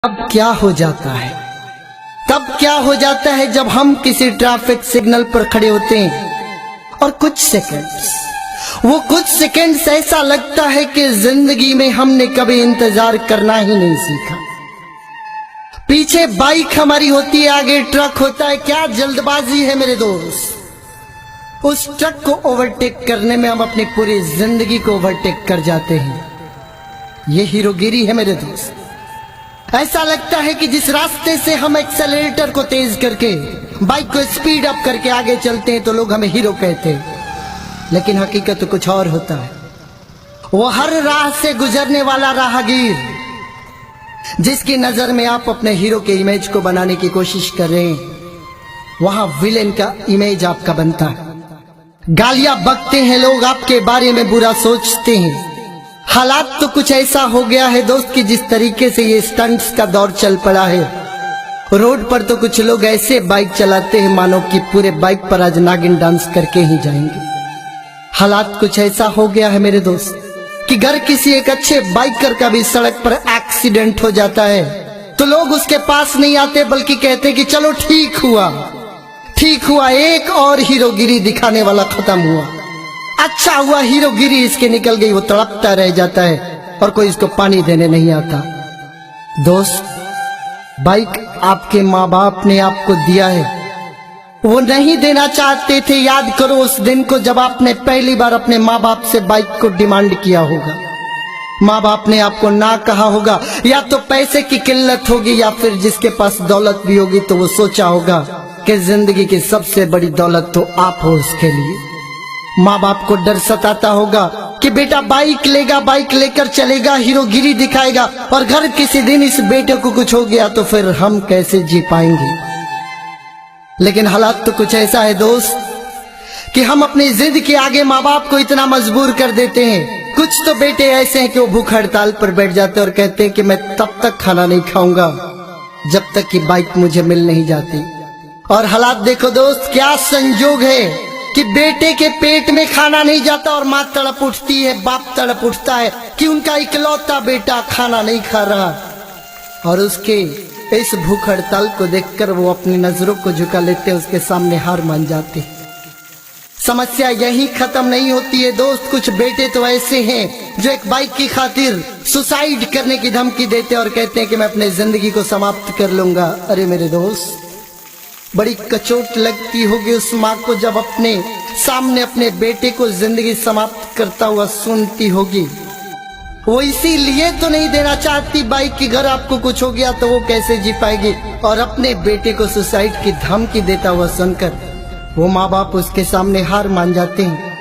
अब क्या हो जाता है, तब क्या हो जाता है जब हम किसी ट्रैफिक सिग्नल पर खड़े होते हैं और कुछ सेकंड्स ऐसा लगता है कि जिंदगी में हमने कभी इंतजार करना ही नहीं सीखा। पीछे बाइक हमारी होती है, आगे ट्रक होता है, क्या जल्दबाजी है मेरे दोस्त। उस ट्रक को ओवरटेक करने में हम अपनी पूरी जिंदगी को ओवरटेक कर जाते हैं। ये हीरोगिरी है मेरे दोस्त। ऐसा लगता है कि जिस रास्ते से हम एक्सेलरेटर को तेज करके बाइक को स्पीड अप करके आगे चलते हैं तो लोग हमें हीरो कहते हैं, लेकिन हकीकत तो कुछ और होता है। वो हर राह से गुजरने वाला राहगीर जिसकी नजर में आप अपने हीरो के इमेज को बनाने की कोशिश कर रहे हैं, वहां विलेन का इमेज आपका बनता है। गालियां बकते हैं लोग, आपके बारे में बुरा सोचते हैं। हालात तो कुछ ऐसा हो गया है दोस्त कि जिस तरीके से ये स्टंट्स का दौर चल पड़ा है, रोड पर तो कुछ लोग ऐसे बाइक चलाते हैं मानो कि पूरे बाइक पर आज नागिन डांस करके ही जाएंगे। हालात कुछ ऐसा हो गया है मेरे दोस्त कि अगर किसी एक अच्छे बाइकर का भी सड़क पर एक्सीडेंट हो जाता है तो लोग उसके पास नहीं आते, बल्कि कहते कि चलो ठीक हुआ, एक और हीरोगिरी दिखाने वाला खत्म हुआ, अच्छा हुआ हीरोगिरी इसके निकल गई। वो तड़पता रह जाता है और कोई इसको पानी देने नहीं आता। दोस्त, बाइक आपके माँ बाप ने आपको दिया है, वो नहीं देना चाहते थे। याद करो उस दिन को जब आपने पहली बार अपने माँ बाप से बाइक को डिमांड किया होगा। माँ बाप ने आपको ना कहा होगा, या तो पैसे की किल्लत होगी या फिर जिसके पास दौलत भी होगी तो वो सोचा होगा कि जिंदगी की सबसे बड़ी दौलत तो आप हो उसके लिए। माँ बाप को डर सताता होगा कि बेटा बाइक लेगा, बाइक लेकर चलेगा, हीरोगिरी दिखाएगा, और घर किसी दिन इस बेटे को कुछ हो गया तो फिर हम कैसे जी पाएंगे। लेकिन हालात तो कुछ ऐसा है दोस्त कि हम अपनी जिद के आगे माँ बाप को इतना मजबूर कर देते हैं। कुछ तो बेटे ऐसे हैं कि वो भूख हड़ताल पर बैठ जाते हैं और कहते हैं कि मैं तब तक खाना नहीं खाऊंगा जब तक कि बाइक मुझे मिल नहीं जाती। और हालात देखो दोस्त, क्या संजोग है कि बेटे के पेट में खाना नहीं जाता और माँ तड़प उठती है, बाप तड़प उठता है कि उनका इकलौता बेटा खाना नहीं खा रहा। और उसके इस भूख हड़ताल को देखकर वो अपनी नजरों को झुका लेते, उसके सामने हार मान जाते। समस्या यही खत्म नहीं होती है दोस्त। कुछ बेटे तो ऐसे हैं जो एक बाइक की खातिर सुसाइड करने की धमकी देते और कहते हैं कि मैं अपनी जिंदगी को समाप्त कर लूंगा। अरे मेरे दोस्त, बड़ी कचोट लगती होगी उस माँ को जब अपने सामने अपने बेटे को जिंदगी समाप्त करता हुआ सुनती होगी। वो इसीलिए तो नहीं देना चाहती बाइक की, घर आपको कुछ हो गया तो वो कैसे जी पाएगी। और अपने बेटे को सुसाइड की धमकी देता हुआ सुनकर वो माँ बाप उसके सामने हार मान जाते हैं,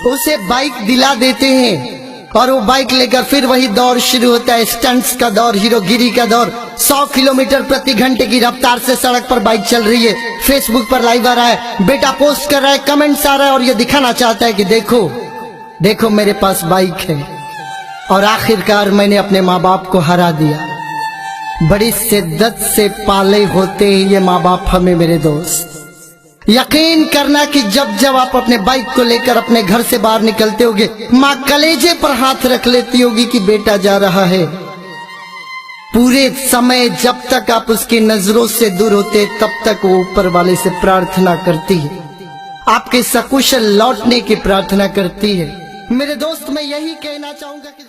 उसे बाइक दिला देते हैं और वो बाइक लेकर फिर वही दौर शुरू होता है, स्टंट्स का दौर, हीरोगिरी का दौर। 100 किलोमीटर प्रति घंटे की रफ्तार से सड़क पर बाइक चल रही है, फेसबुक पर लाइव आ रहा है, बेटा पोस्ट कर रहा है, कमेंट्स आ रहा है और ये दिखाना चाहता है कि देखो मेरे पास बाइक है और आखिरकार मैंने अपने माँ बाप को हरा दिया। बड़ी शिद्दत से पाले होते हैं ये माँ बाप हमें मेरे दोस्त। यकीन करना कि जब आप अपने बाइक को लेकर अपने घर से बाहर निकलते होगे, माँ कलेजे पर हाथ रख लेती होगी कि बेटा जा रहा है। पूरे समय जब तक आप उसकी नजरों से दूर होते तब तक वो ऊपर वाले से प्रार्थना करती है, आपके सकुशल लौटने की प्रार्थना करती है। मेरे दोस्त, मैं यही कहना चाहूंगा कि